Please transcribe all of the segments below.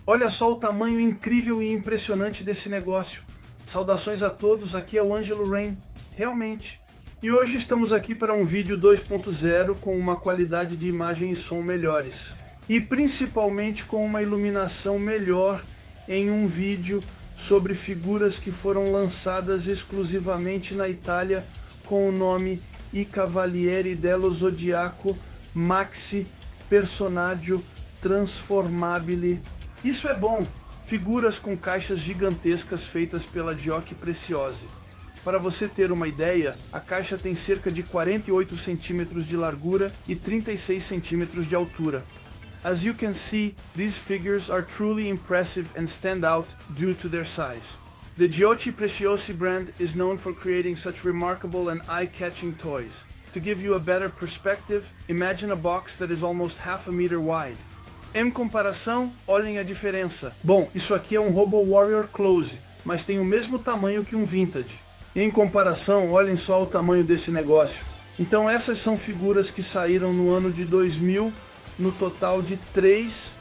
Olha só o tamanho incrível e impressionante desse negócio. Saudações a todos, aqui é o Ângelo Rain, realmente. E hoje estamos aqui para um vídeo 2.0 com uma qualidade de imagem e som melhores. E principalmente com uma iluminação melhor em um vídeo sobre figuras que foram lançadas exclusivamente na Itália com o nome I Cavalieri dello Zodiaco Maxi Personaggio Transformabile. Isso é bom! Figuras com caixas gigantescas feitas pela Giochi Preziosi. Para você ter uma ideia, a caixa tem cerca de 48 centímetros de largura e 36 centímetros de altura. As you can see, these figures are truly impressive and stand out due to their size. The Giochi Preziosi brand is known for creating such remarkable and eye-catching toys. To give you a better perspective, imagine a box that is almost half a meter wide. Em comparação, olhem a diferença. Bom, isso aqui é um Robo Warrior Close, mas tem o mesmo tamanho que um Vintage. Em comparação, olhem só o tamanho desse negócio. Então essas são figuras que saíram no ano de 2000, no total de 3,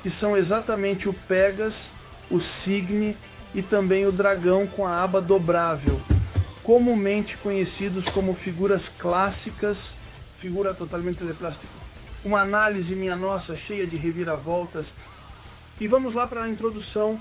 que são exatamente o Pegas, o Cygne e também o Dragão com a aba dobrável, comumente conhecidos como figuras clássicas, figura totalmente de plástico. Uma análise, minha nossa, cheia de reviravoltas. E vamos lá para a introdução.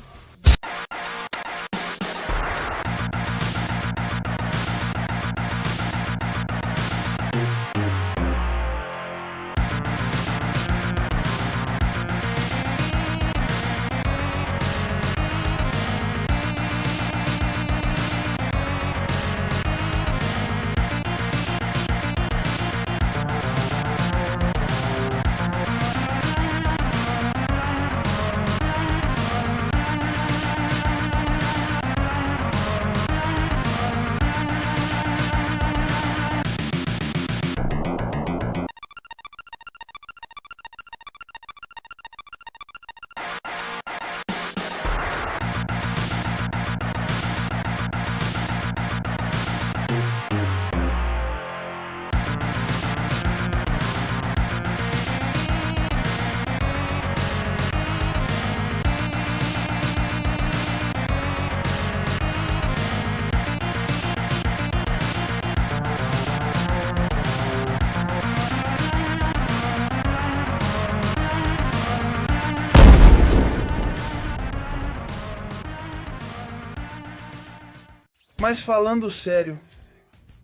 Mas falando sério,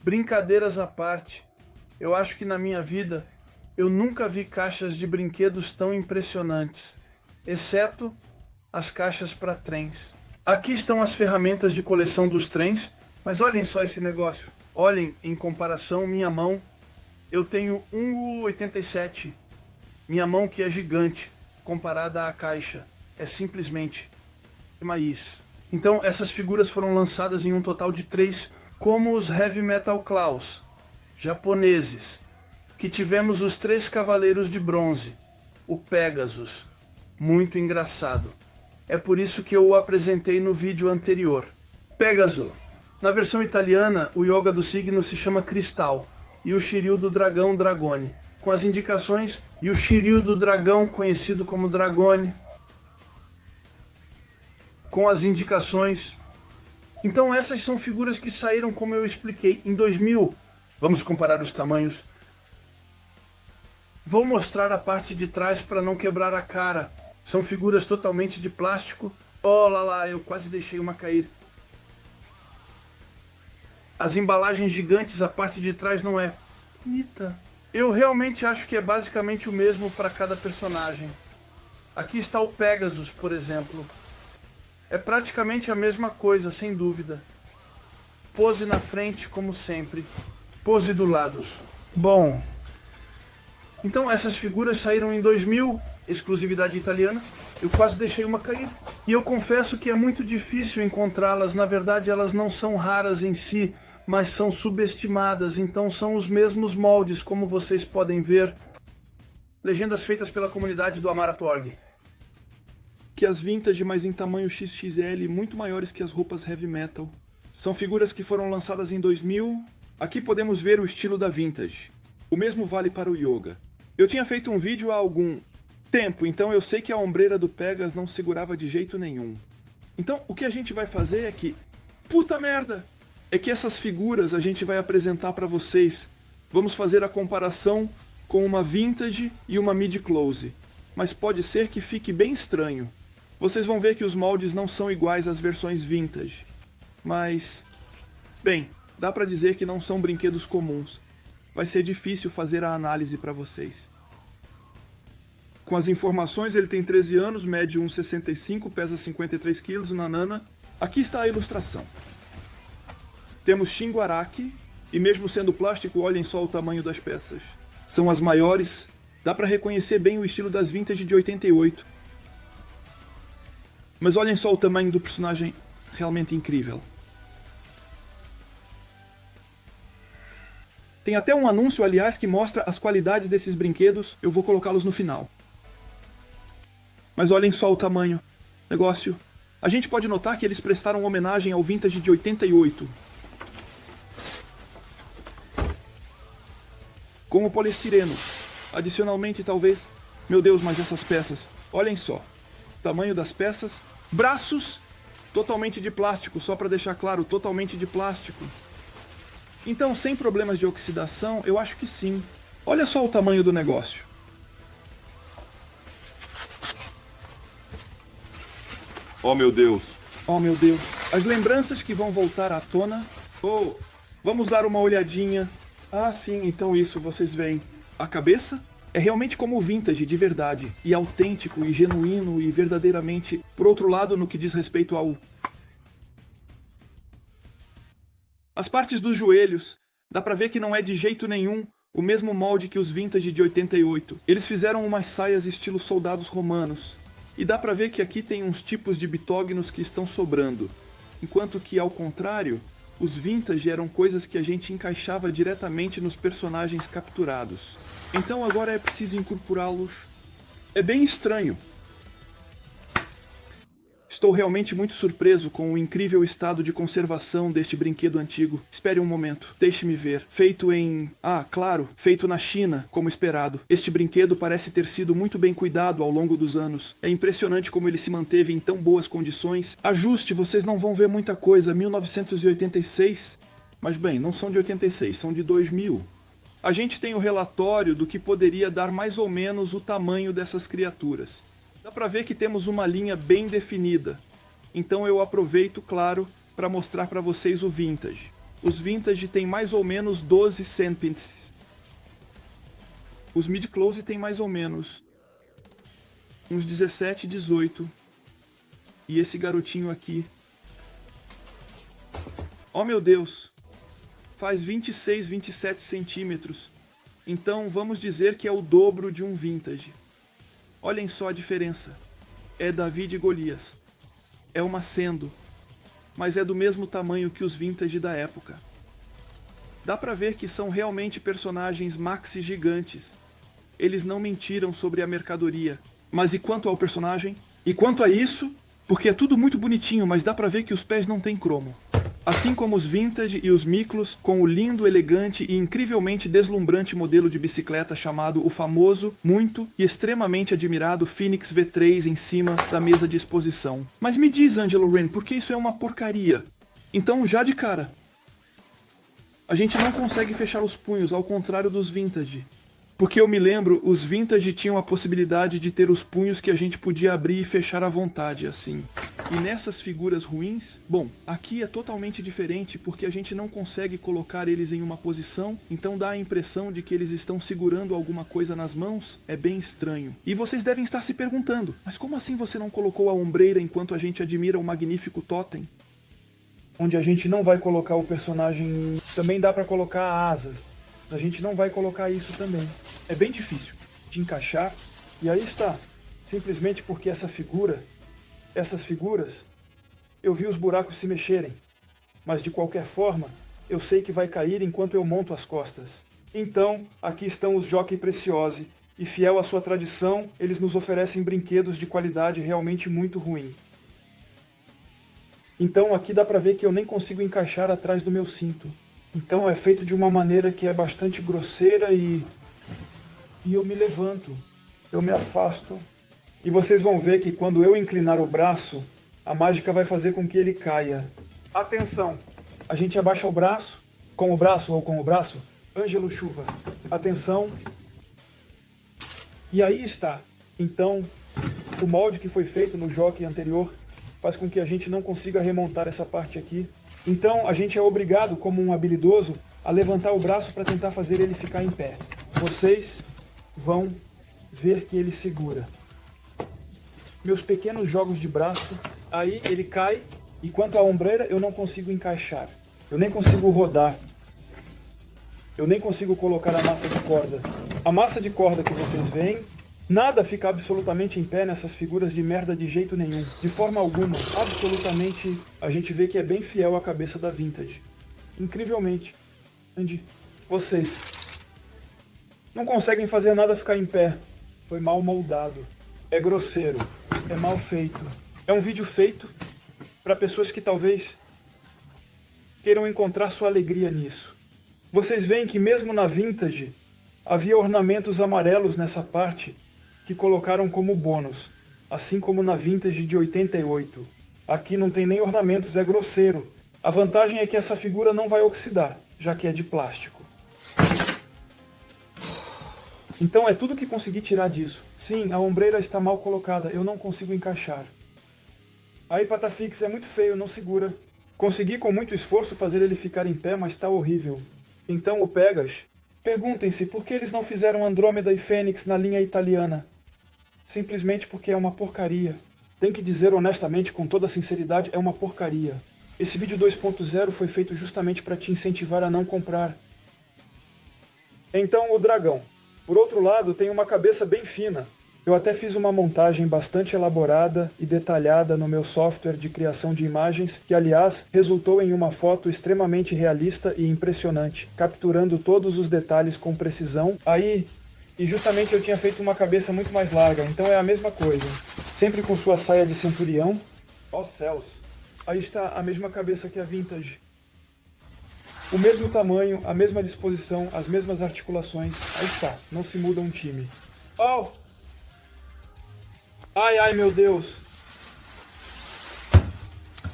brincadeiras à parte, eu acho que na minha vida eu nunca vi caixas de brinquedos tão impressionantes, exceto as caixas para trens. Aqui estão as ferramentas de coleção dos trens, mas olhem só esse negócio. Olhem, em comparação, minha mão, eu tenho 1,87. Minha mão que é gigante, comparada à caixa, é simplesmente demais. Então essas figuras foram lançadas em um total de 3, como os Heavy Metal Claws, japoneses, que tivemos os 3 cavaleiros de bronze, o Pegasus, muito engraçado. É por isso que eu o apresentei no vídeo anterior. Pegasus. Na versão italiana, o Yoga do signo se chama Cristal, e o Shiryu do dragão Dragone, com as indicações, e o Shiryu do dragão, conhecido como Dragone, com as indicações. Então essas são figuras que saíram, como eu expliquei, em 2000. Vamos comparar os tamanhos. Vou mostrar a parte de trás para não quebrar a cara. São figuras totalmente de plástico. Oh lá, eu quase deixei uma cair. As embalagens gigantes, a parte de trás não é bonita. Eu realmente acho que é basicamente o mesmo para cada personagem. Aqui está o Pegasus, por exemplo. É praticamente a mesma coisa, sem dúvida. Pose na frente, como sempre. Pose do lado. Bom, então essas figuras saíram em 2000, exclusividade italiana. Eu quase deixei uma cair. E eu confesso que é muito difícil encontrá-las. Na verdade, elas não são raras em si, mas são subestimadas. Então são os mesmos moldes, como vocês podem ver. Legendas feitas pela comunidade do Amaratorg. Que as vintage, mas em tamanho XXL, muito maiores que as roupas heavy metal. São figuras que foram lançadas em 2000. Aqui podemos ver o estilo da vintage. O mesmo vale para o yoga. Eu tinha feito um vídeo há algum Tempo, então eu sei que a ombreira do Pegas não segurava de jeito nenhum. Então o que a gente vai fazer é que... Puta merda! É que essas figuras a gente vai apresentar pra vocês. Vamos fazer a comparação com uma Vintage e uma Mid-Close. Mas pode ser que fique bem estranho. Vocês vão ver que os moldes não são iguais às versões Vintage. Mas... Bem, dá pra dizer que não são brinquedos comuns. Vai ser difícil fazer a análise pra vocês. Com as informações, ele tem 13 anos, mede 1,65, pesa 53 kg, nanana. Aqui está a ilustração. Temos Shingo Araki, e mesmo sendo plástico, olhem só o tamanho das peças. São as maiores, dá para reconhecer bem o estilo das Vintage de 88. Mas olhem só o tamanho do personagem, realmente incrível. Tem até um anúncio, aliás, que mostra as qualidades desses brinquedos, eu vou colocá-los no final. Mas olhem só o tamanho, negócio. A gente pode notar que eles prestaram homenagem ao Vintage de 88. Com o poliestireno. Adicionalmente, talvez... Meu Deus, mas essas peças. Olhem só. O tamanho das peças. Braços totalmente de plástico, só para deixar claro, totalmente de plástico. Então, sem problemas de oxidação, eu acho que sim. Olha só o tamanho do negócio. Oh meu Deus. Oh meu Deus. As lembranças que vão voltar à tona. Oh, vamos dar uma olhadinha. Ah sim, então isso, vocês veem. A cabeça é realmente como o Vintage, de verdade. E autêntico, e genuíno, e verdadeiramente... Por outro lado, no que diz respeito ao... As partes dos joelhos, dá pra ver que não é de jeito nenhum o mesmo molde que os Vintage de 88. Eles fizeram umas saias estilo soldados romanos. E dá pra ver que aqui tem uns tipos de bitógnos que estão sobrando. Enquanto que, ao contrário, os Vintage eram coisas que a gente encaixava diretamente nos personagens capturados. Então agora é preciso incorporá-los. É bem estranho. Estou realmente muito surpreso com o incrível estado de conservação deste brinquedo antigo. Espere um momento, deixe-me ver. Feito em... Ah, claro, feito na China, como esperado. Este brinquedo parece ter sido muito bem cuidado ao longo dos anos. É impressionante como ele se manteve em tão boas condições. Ajuste, vocês não vão ver muita coisa. 1986? Mas bem, não são de 86, são de 2000. A gente tem o relatório do que poderia dar mais ou menos o tamanho dessas criaturas. Dá pra ver que temos uma linha bem definida. Então eu aproveito, claro, para mostrar para vocês o Vintage. Os Vintage têm mais ou menos 12 cm. Os Mid-Close têm mais ou menos uns 17, 18. E esse garotinho aqui... Oh meu Deus! Faz 26, 27 centímetros. Então vamos dizer que é o dobro de um Vintage. Olhem só a diferença. É Davi e Golias. É uma Sendo. Mas é do mesmo tamanho que os Vintage da época. Dá pra ver que são realmente personagens maxi gigantes. Eles não mentiram sobre a mercadoria. Mas e quanto ao personagem? E quanto a isso? Porque é tudo muito bonitinho, mas dá pra ver que os pés não têm cromo. Assim como os Vintage e os Miklos, com o lindo, elegante e incrivelmente deslumbrante modelo de bicicleta chamado o famoso, muito e extremamente admirado Phoenix V3 em cima da mesa de exposição. Mas me diz, Angelo Wren, por que isso é uma porcaria? Então, já de cara, a gente não consegue fechar os punhos, ao contrário dos Vintage. Porque eu me lembro, os Vintage tinham a possibilidade de ter os punhos que a gente podia abrir e fechar à vontade, assim. E nessas figuras ruins, bom, aqui é totalmente diferente porque a gente não consegue colocar eles em uma posição, então dá a impressão de que eles estão segurando alguma coisa nas mãos, é bem estranho. E vocês devem estar se perguntando, mas como assim você não colocou a ombreira enquanto a gente admira o magnífico totem? Onde a gente não vai colocar o personagem... Também dá pra colocar asas. A gente não vai colocar isso também. É bem difícil de encaixar. E aí está. Simplesmente porque essas figuras, eu vi os buracos se mexerem. Mas de qualquer forma, eu sei que vai cair enquanto eu monto as costas. Então, aqui estão os Jockey Preciose. E fiel à sua tradição, eles nos oferecem brinquedos de qualidade realmente muito ruim. Então aqui dá pra ver que eu nem consigo encaixar atrás do meu cinto. Então é feito de uma maneira que é bastante grosseira e eu me levanto. Eu me afasto e vocês vão ver que quando eu inclinar o braço, a mágica vai fazer com que ele caia. Atenção! A gente abaixa o braço, com o braço ou com o braço, Ângelo Chuva. Atenção! E aí está. Então, o molde que foi feito no jockey anterior faz com que a gente não consiga remontar essa parte aqui. Então, a gente é obrigado, como um habilidoso, a levantar o braço para tentar fazer ele ficar em pé. Vocês vão ver que ele segura. Meus pequenos jogos de braço, aí ele cai, e quanto à ombreira eu não consigo encaixar. Eu nem consigo rodar. Eu nem consigo colocar a massa de corda. A massa de corda que vocês veem, nada fica absolutamente em pé nessas figuras de merda de jeito nenhum. De forma alguma, absolutamente, a gente vê que é bem fiel à cabeça da Vintage. Incrivelmente. Andy, vocês não conseguem fazer nada ficar em pé. Foi mal moldado. É grosseiro. É mal feito. É um vídeo feito para pessoas que talvez queiram encontrar sua alegria nisso. Vocês veem que mesmo na Vintage havia ornamentos amarelos nessa parte que colocaram como bônus, assim como na Vintage de 88. Aqui não tem nem ornamentos, é grosseiro. A vantagem é que essa figura não vai oxidar, já que é de plástico. Então é tudo que consegui tirar disso. Sim, a ombreira está mal colocada, eu não consigo encaixar. Aí Patafix é muito feio, não segura. Consegui com muito esforço fazer ele ficar em pé, mas está horrível. Então o Pegas, perguntem-se por que eles não fizeram Andrômeda e Fênix na linha italiana. Simplesmente porque é uma porcaria. Tem que dizer honestamente, com toda sinceridade, é uma porcaria. Esse vídeo 2.0 foi feito justamente para te incentivar a não comprar. Então o dragão. Por outro lado, tem uma cabeça bem fina. Eu até fiz uma montagem bastante elaborada e detalhada no meu software de criação de imagens, que aliás resultou em uma foto extremamente realista e impressionante, capturando todos os detalhes com precisão. E justamente eu tinha feito uma cabeça muito mais larga, então é a mesma coisa. Sempre com sua saia de centurião. Ó céus! Aí está a mesma cabeça que a Vintage. O mesmo tamanho, a mesma disposição, as mesmas articulações. Aí está, não se muda um time. Oh! Ai, ai, meu Deus!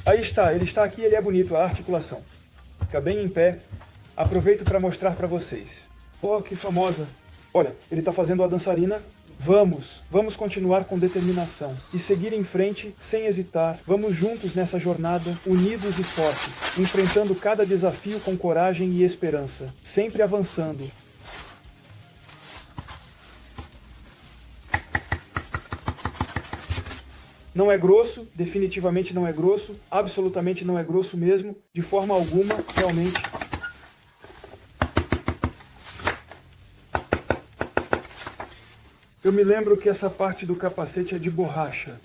Aí está, ele está aqui, ele é bonito, a articulação. Fica bem em pé. Aproveito para mostrar para vocês. Oh, que famosa! Olha, ele está fazendo a dançarina. Vamos continuar com determinação e seguir em frente sem hesitar. Vamos juntos nessa jornada, unidos e fortes, enfrentando cada desafio com coragem e esperança, sempre avançando. Não é grosso, definitivamente não é grosso, absolutamente não é grosso mesmo, de forma alguma, realmente. Eu me lembro que essa parte do capacete é de borracha.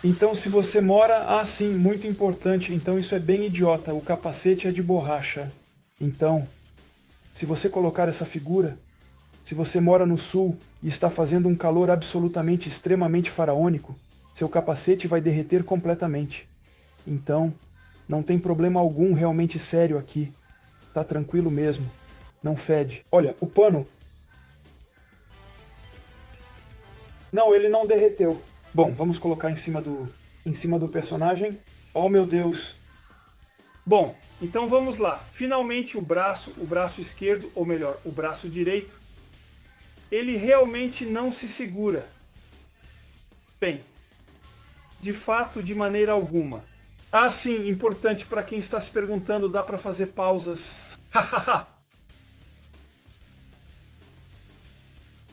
Então se você mora... sim, muito importante, então isso é bem idiota, o capacete é de borracha. Então, se você colocar essa figura, se você mora no sul e está fazendo um calor absolutamente, extremamente faraônico, seu capacete vai derreter completamente. Então, não tem problema algum realmente sério aqui. Tá tranquilo mesmo. Não fede. Olha, o pano... Não, ele não derreteu. Bom, vamos colocar em cima do personagem. Oh, meu Deus. Bom, então vamos lá. Finalmente o braço esquerdo, ou melhor, o braço direito, ele realmente não se segura. Bem, de fato, de maneira alguma. Ah, sim, importante para quem está se perguntando, dá para fazer pausas.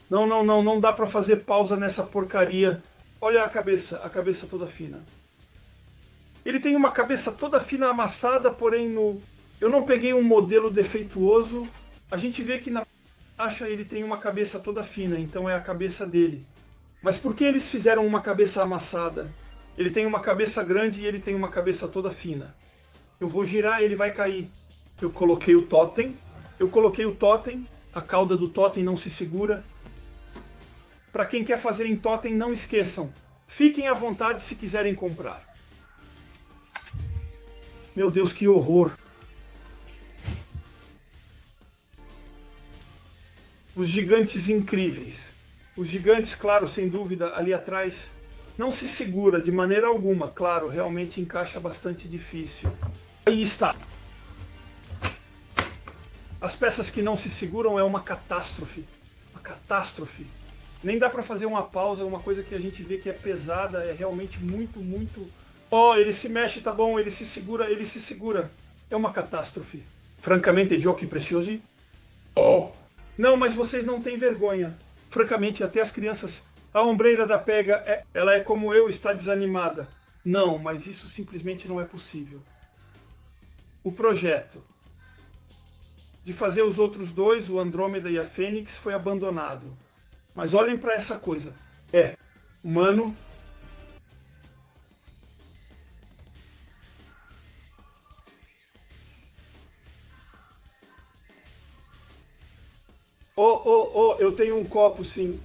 Não dá pra fazer pausa nessa porcaria. Olha a cabeça toda fina. Ele tem uma cabeça toda fina amassada, porém no... Eu não peguei um modelo defeituoso. A gente vê que na caixa ele tem uma cabeça toda fina, então é a cabeça dele. Mas por que eles fizeram uma cabeça amassada? Ele tem uma cabeça grande e ele tem uma cabeça toda fina. Eu vou girar, ele vai cair. Eu coloquei o totem, a cauda do totem não se segura. Para quem quer fazer em totem, não esqueçam. Fiquem à vontade se quiserem comprar. Meu Deus, que horror. Os gigantes incríveis. Os gigantes, claro, sem dúvida, ali atrás. Não se segura de maneira alguma, claro, realmente encaixa bastante difícil. Aí está. As peças que não se seguram é uma catástrofe. Uma catástrofe. Nem dá pra fazer uma pausa, uma coisa que a gente vê que é pesada, é realmente muito, muito... Ó, ele se mexe, tá bom, ele se segura, ele se segura. É uma catástrofe. Francamente, giochi preciosi. Oh. Não, mas vocês não têm vergonha. Francamente, até as crianças... A ombreira da pega, ela é como eu, está desanimada. Não, mas isso simplesmente não é possível. O projeto de fazer os outros dois, o Andrômeda e a Fênix, foi abandonado. Mas olhem para essa coisa. É humano. Oh, eu tenho um copo, sim.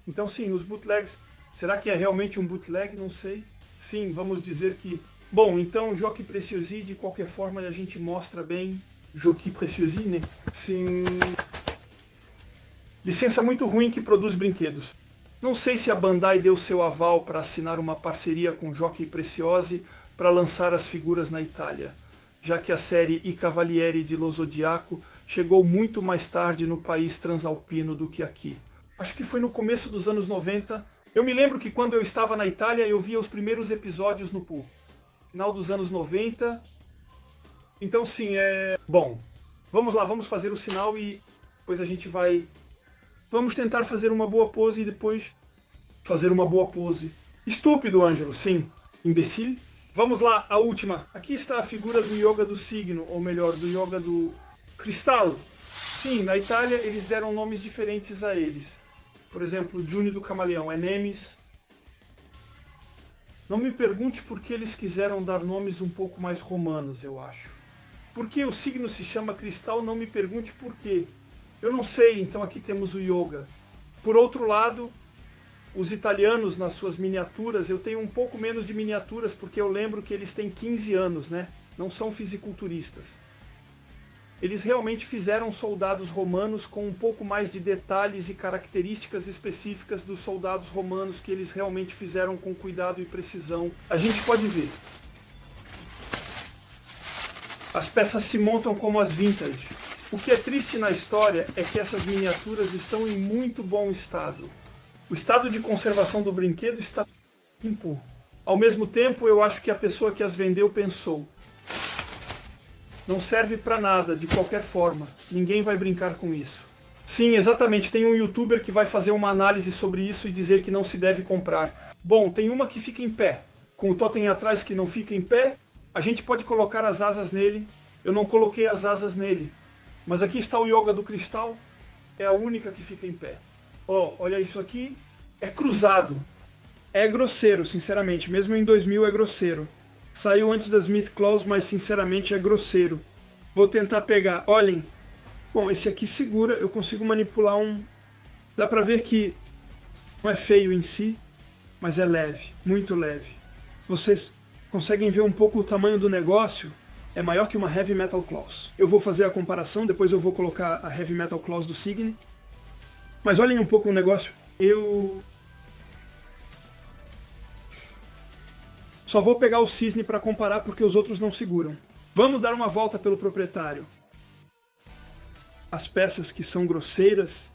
Então sim, os bootlegs. Será que é realmente um bootleg? Não sei. Sim, vamos dizer que... Bom, então Giochi Preciosi, de qualquer forma, a gente mostra bem... Giochi Preciosi, né? Sim... Licença muito ruim que produz brinquedos. Não sei se a Bandai deu seu aval para assinar uma parceria com Giochi Preziosi para lançar as figuras na Itália, já que a série I Cavalieri di Lo Zodiaco chegou muito mais tarde no país transalpino do que aqui. Acho que foi no começo dos anos 90. Eu me lembro que quando eu estava na Itália eu via os primeiros episódios no Pool. Final dos anos 90. Então sim, Bom, vamos lá, vamos fazer o sinal e depois a gente vai... Vamos tentar fazer uma boa pose e depois fazer uma boa pose. Estúpido, Ângelo, sim. Imbecil. Vamos lá, a última. Aqui está a figura do Yoga do signo, ou melhor, do Yoga do cristal. Sim, na Itália eles deram nomes diferentes a eles. Por exemplo, Juni do Camaleão é Nemes. Não me pergunte por que eles quiseram dar nomes um pouco mais romanos, eu acho. Por que o signo se chama cristal, não me pergunte por quê. Eu não sei, então aqui temos o Yoga. Por outro lado, os italianos nas suas miniaturas, eu tenho um pouco menos de miniaturas porque eu lembro que eles têm 15 anos, né? Não são fisiculturistas. Eles realmente fizeram soldados romanos com um pouco mais de detalhes e características específicas dos soldados romanos que eles realmente fizeram com cuidado e precisão. A gente pode ver. As peças se montam como as vintage. O que é triste na história é que essas miniaturas estão em muito bom estado. O estado de conservação do brinquedo está limpo. Ao mesmo tempo, eu acho que a pessoa que as vendeu pensou: não serve para nada, de qualquer forma. Ninguém vai brincar com isso. Sim, exatamente. Tem um youtuber que vai fazer uma análise sobre isso e dizer que não se deve comprar. Bom, tem uma que fica em pé. Com o totem atrás que não fica em pé, a gente pode colocar as asas nele. Eu não coloquei as asas nele. Mas aqui está o Yoga do Cristal. É a única que fica em pé. Ó, olha isso aqui. É cruzado. É grosseiro, sinceramente. Mesmo em 2000 é grosseiro. Saiu antes das Myth Claws, mas sinceramente é grosseiro. Vou tentar pegar. Olhem. Bom, esse aqui segura. Eu consigo manipular um... Dá pra ver que não é feio em si, mas é leve. Muito leve. Vocês conseguem ver um pouco o tamanho do negócio? É maior que uma Heavy Metal Claws. Eu vou fazer a comparação, depois eu vou colocar a Heavy Metal Claws do Signe. Mas olhem um pouco o negócio. Eu só vou pegar o Cisne para comparar porque os outros não seguram. Vamos dar uma volta pelo proprietário. As peças que são grosseiras,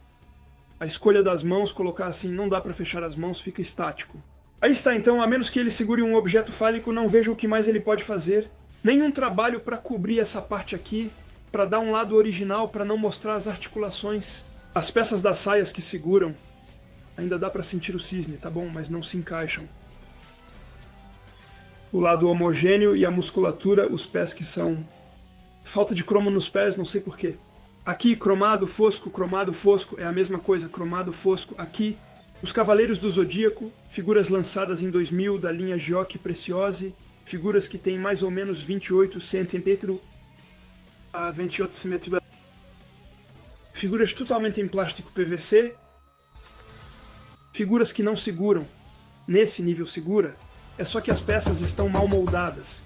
a escolha das mãos, colocar assim, não dá para fechar as mãos, fica estático. Aí está então, a menos que ele segure um objeto fálico, não vejo o que mais ele pode fazer. Nenhum trabalho para cobrir essa parte aqui, para dar um lado original, para não mostrar as articulações. As peças das saias que seguram, ainda dá para sentir o cisne, tá bom, mas não se encaixam. O lado homogêneo e a musculatura, os pés que são... Falta de cromo nos pés, não sei porquê. Aqui, cromado, fosco, é a mesma coisa, cromado, fosco. Aqui, os Cavaleiros do Zodíaco, figuras lançadas em 2000 da linha Giochi Preziosi, figuras que têm mais ou menos 28 centímetros a 28 centímetros. Figuras totalmente em plástico PVC. Figuras que não seguram. Nesse nível segura. É só que as peças estão mal moldadas.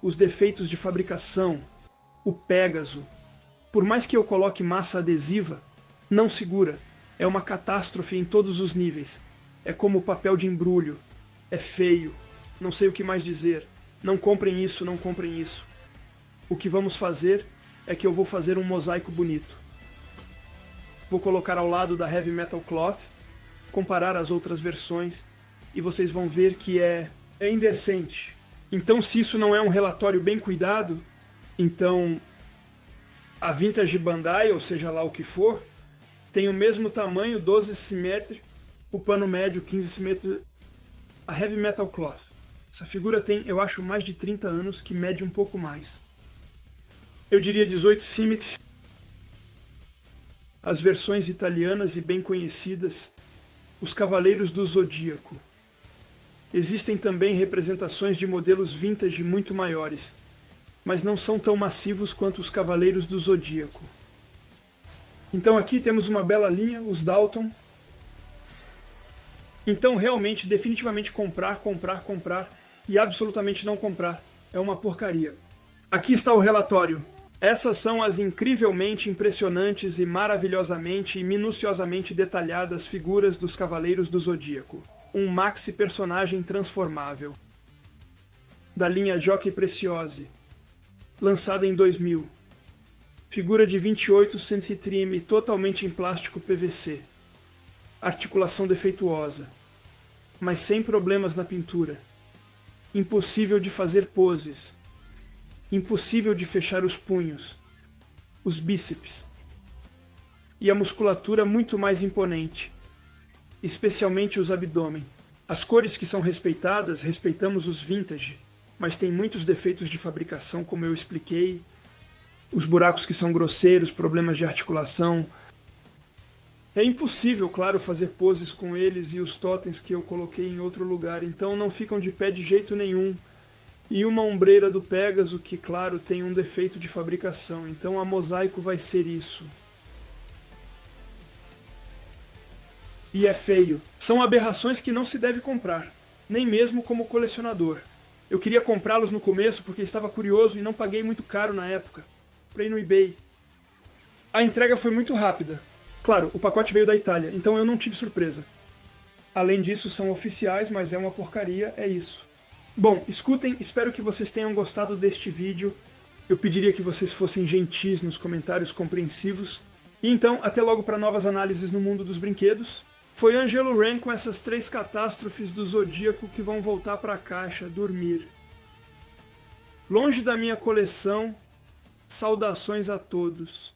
Os defeitos de fabricação. O Pégaso. Por mais que eu coloque massa adesiva, não segura. É uma catástrofe em todos os níveis. É como papel de embrulho. É feio. Não sei o que mais dizer. Não comprem isso, não comprem isso. O que vamos fazer é que eu vou fazer um mosaico bonito. Vou colocar ao lado da Heavy Metal Cloth, comparar as outras versões, e vocês vão ver que é indecente. Então, se isso não é um relatório bem cuidado, então a Vintage Bandai, ou seja lá o que for, tem o mesmo tamanho, 12 cm, o pano médio, 15 cm, a Heavy Metal Cloth. Essa figura tem, eu acho, mais de 30 anos, que mede um pouco mais. Eu diria 18 cm. As versões italianas e bem conhecidas, os Cavaleiros do Zodíaco. Existem também representações de modelos vintage muito maiores, mas não são tão massivos quanto os Cavaleiros do Zodíaco. Então aqui temos uma bela linha, os Dalton. Então realmente, definitivamente comprar e absolutamente não comprar. É uma porcaria. Aqui está o relatório. Essas são as incrivelmente impressionantes e maravilhosamente e minuciosamente detalhadas figuras dos Cavaleiros do Zodíaco. Um maxi personagem transformável. Da linha Jockey Preciose. Lançada em 2000. Figura de 28 cm totalmente em plástico PVC. Articulação defeituosa. Mas sem problemas na pintura. Impossível de fazer poses. Impossível de fechar os punhos. Os bíceps. E a musculatura muito mais imponente. Especialmente os abdômen. As cores que são respeitadas, respeitamos os vintage, mas tem muitos defeitos de fabricação, como eu expliquei. Os buracos que são grosseiros, problemas de articulação. É impossível, claro, fazer poses com eles e os totens que eu coloquei em outro lugar, então não ficam de pé de jeito nenhum. E uma ombreira do Pégaso que, claro, tem um defeito de fabricação, então a mosaico vai ser isso. E é feio. São aberrações que não se deve comprar, nem mesmo como colecionador. Eu queria comprá-los no começo porque estava curioso e não paguei muito caro na época. Comprei no eBay. A entrega foi muito rápida. Claro, o pacote veio da Itália, então eu não tive surpresa. Além disso, são oficiais, mas é uma porcaria, é isso. Bom, escutem, espero que vocês tenham gostado deste vídeo. Eu pediria que vocês fossem gentis nos comentários compreensivos. E então, até logo para novas análises no mundo dos brinquedos. Foi Angelo Ren com essas 3 catástrofes do Zodíaco que vão voltar para a caixa, dormir. Longe da minha coleção, saudações a todos.